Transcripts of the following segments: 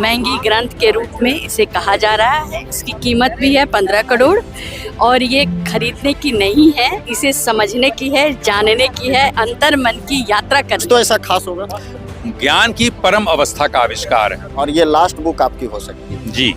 महंगी ग्रंथ के रूप में इसे कहा जा रहा है। इसकी कीमत भी है 15 करोड़ और ये खरीदने की नहीं है, इसे समझने की है, जानने की है, अंतर मन की यात्रा करनी। तो ऐसा खास होगा, ज्ञान की परम अवस्था का आविष्कार है। और ये लास्ट बुक आपकी हो सकती है जी।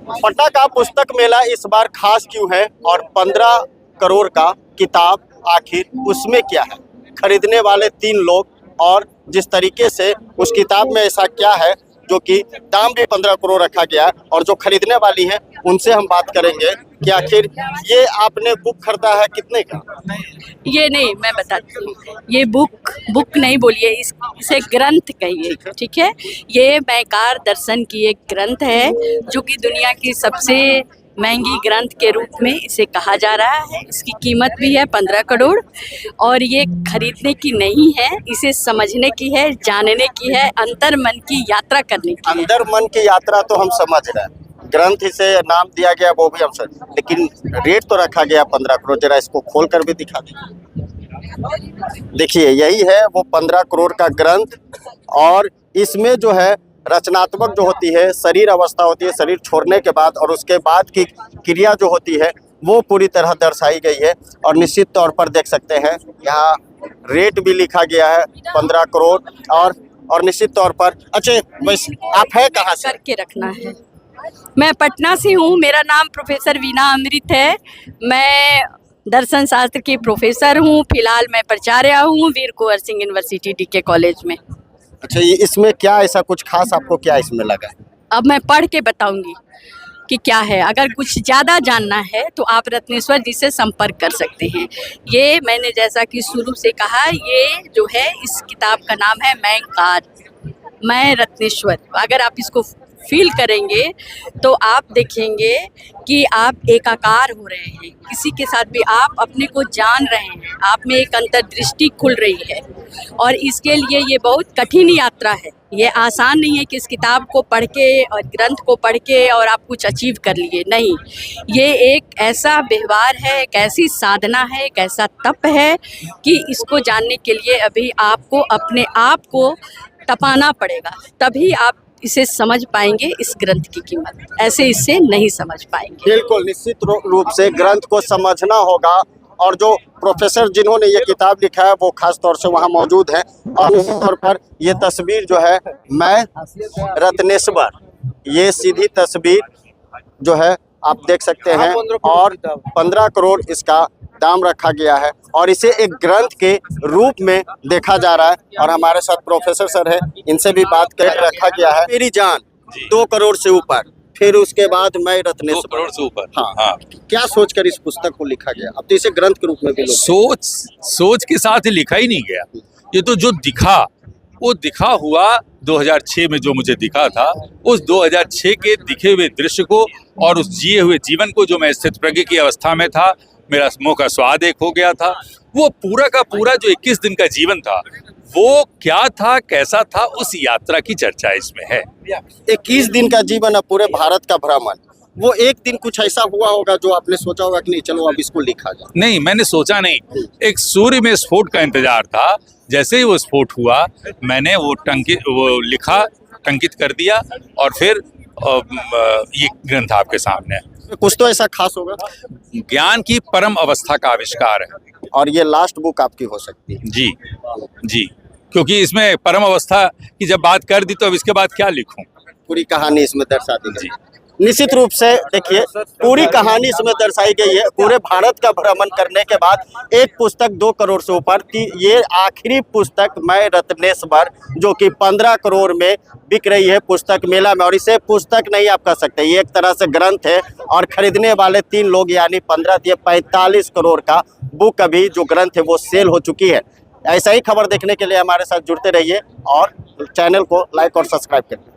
पटना का पुस्तक मेला इस बार खास क्यों है और 15 करोड़ का किताब आखिर उसमें क्या है? खरीदने वाले 3 लोग और जिस तरीके से उस किताब में ऐसा क्या है जो कि दाम भी 15 करोड़ रखा गया और जो खरीदने वाली है उनसे हम बात करेंगे कि आखिर ये आपने बुक खरीदा है कितने का? ये नहीं, मैं बताती हूँ, ये बुक नहीं बोलिए, इसे ग्रंथ कहिए, ठीक है। ये मैकार दर्शन की एक ग्रंथ है जो कि दुनिया की सबसे महंगी ग्रंथ के रूप में इसे कहा जा रहा है। इसकी कीमत भी है 15 करोड़ और ये खरीदने की नहीं है, इसे समझने की है, जानने की है, अंतर मन की यात्रा करने की। अंदर मन की यात्रा तो हम समझ रहे हैं, ग्रंथ इसे नाम दिया गया वो भी हम समझ, लेकिन रेट तो रखा गया 15 करोड़। जरा इसको खोल कर भी दिखा दीजिए। देखिए यही है वो 15 करोड़ का ग्रंथ और इसमें जो है रचनात्मक जो होती है, शरीर अवस्था होती है, शरीर छोड़ने के बाद और उसके बाद की क्रिया जो होती है वो पूरी तरह दर्शाई गई है। और निश्चित तौर पर देख सकते हैं यहाँ रेट भी लिखा गया है 15 करोड़ और निश्चित तौर पर। अच्छा वैसे आप है कहाँ से? करके रखना है। मैं पटना से हूँ, मेरा नाम प्रोफेसर वीना अमृत है। मैं दर्शन शास्त्र की प्रोफेसर हूँ, फिलहाल मैं प्राचार्य हूँ वीर Kunwar Singh university DK college में। अच्छा ये इसमें क्या ऐसा कुछ खास आपको क्या इसमें लगा? अब मैं पढ़ के बताऊंगी कि क्या है। अगर कुछ ज़्यादा जानना है तो आप रत्नेश्वर जी से संपर्क कर सकते हैं। ये मैंने जैसा कि शुरू से कहा, ये जो है इस किताब का नाम है मैं रत्नेश्वर। अगर आप इसको फील करेंगे तो आप देखेंगे कि आप एकाकार हो रहे हैं, किसी के साथ भी आप अपने को जान रहे हैं, आप में एक अंतर्दृष्टि खुल रही है। और इसके लिए ये बहुत कठिन यात्रा है, ये आसान नहीं है कि इस किताब को पढ़ के और ग्रंथ को पढ़ के और आप कुछ अचीव कर लिए, नहीं। ये एक ऐसा व्यवहार है, एक ऐसी साधना है, एक ऐसा तप है कि इसको जानने के लिए अभी आपको अपने आप को तपाना पड़ेगा, तभी आप इसे समझ पाएंगे इस ग्रंथ की कीमत। ऐसे इसे नहीं समझ पाएंगे। बिल्कुल निश्चित रूप से ग्रंथ को समझना होगा और जो प्रोफेसर जिन्होंने ये किताब लिखा है वो खास तौर से वहाँ मौजूद है। और इस तौर पर ये तस्वीर जो है मैं रत्नेश्वर, ये सीधी तस्वीर जो है आप देख सकते हैं और 15 करोड़ इसका दाम रखा गया है और इसे एक ग्रंथ के रूप में देखा जा रहा है। और हमारे साथ प्रोफेसर सर है, इनसे भी बात कर रखा गया है। मेरी जान 2 करोड़ से ऊपर, फिर उसके बाद मैं रत्नेश्वर 2 करोड़ से ऊपर। हाँ। क्या सोचकर इस पुस्तक को लिखा गया? अब तो इसे ग्रंथ के रूप में भी लोग सोच के साथ ही लिखा ही नहीं गया। ये तो जो दिखा वो दिखा हुआ 2006 में जो मुझे दिखा था, उस 2006 के दिखे हुए दृश्य को और उस जिए हुए जीवन को जो मैं स्थित प्रज्ञ की अवस्था में था, मेरा मुंह का स्वाद एक हो गया था। वो पूरा का पूरा जो 21 दिन का जीवन था वो क्या था, कैसा था, उस यात्रा की चर्चा इसमें है। 21 दिन का जीवन, अब पूरे भारत का भ्रमण, वो एक दिन कुछ ऐसा हुआ होगा जो आपने सोचा होगा कि नहीं चलो अब इसको लिखा जाए? नहीं, मैंने सोचा नहीं। एक सूर्य में स्फोट का इंतजार था। जैसे ही वो स्फोट हुआ मैंने वो लिखा, टंकित कर दिया और फिर ये ग्रंथ आपके सामने है। कुछ तो ऐसा खास होगा, ज्ञान की परम अवस्था का आविष्कार है। और ये लास्ट बुक आपकी हो सकती है। जी जी, क्योंकि इसमें परम अवस्था की जब बात कर दी तो अब इसके बाद क्या लिखूं? पूरी कहानी इसमें दर्शा दी गई। निश्चित रूप से देखिए पूरी कहानी इसमें दर्शाई गई है। पूरे भारत का भ्रमण करने के बाद एक पुस्तक 2 करोड़ से ऊपर थी, ये आखिरी पुस्तक मैं रत्नेश्वर जो कि 15 करोड़ में बिक रही है पुस्तक मेला में। और इसे पुस्तक नहीं आप कह सकते, ये एक तरह से ग्रंथ है और खरीदने वाले 3 लोग यानी 15 दिए 45 करोड़ का बुक अभी जो ग्रंथ है वो सेल हो चुकी है। ऐसा ही खबर देखने के लिए हमारे साथ जुड़ते रहिए और चैनल को लाइक और सब्सक्राइब करिए।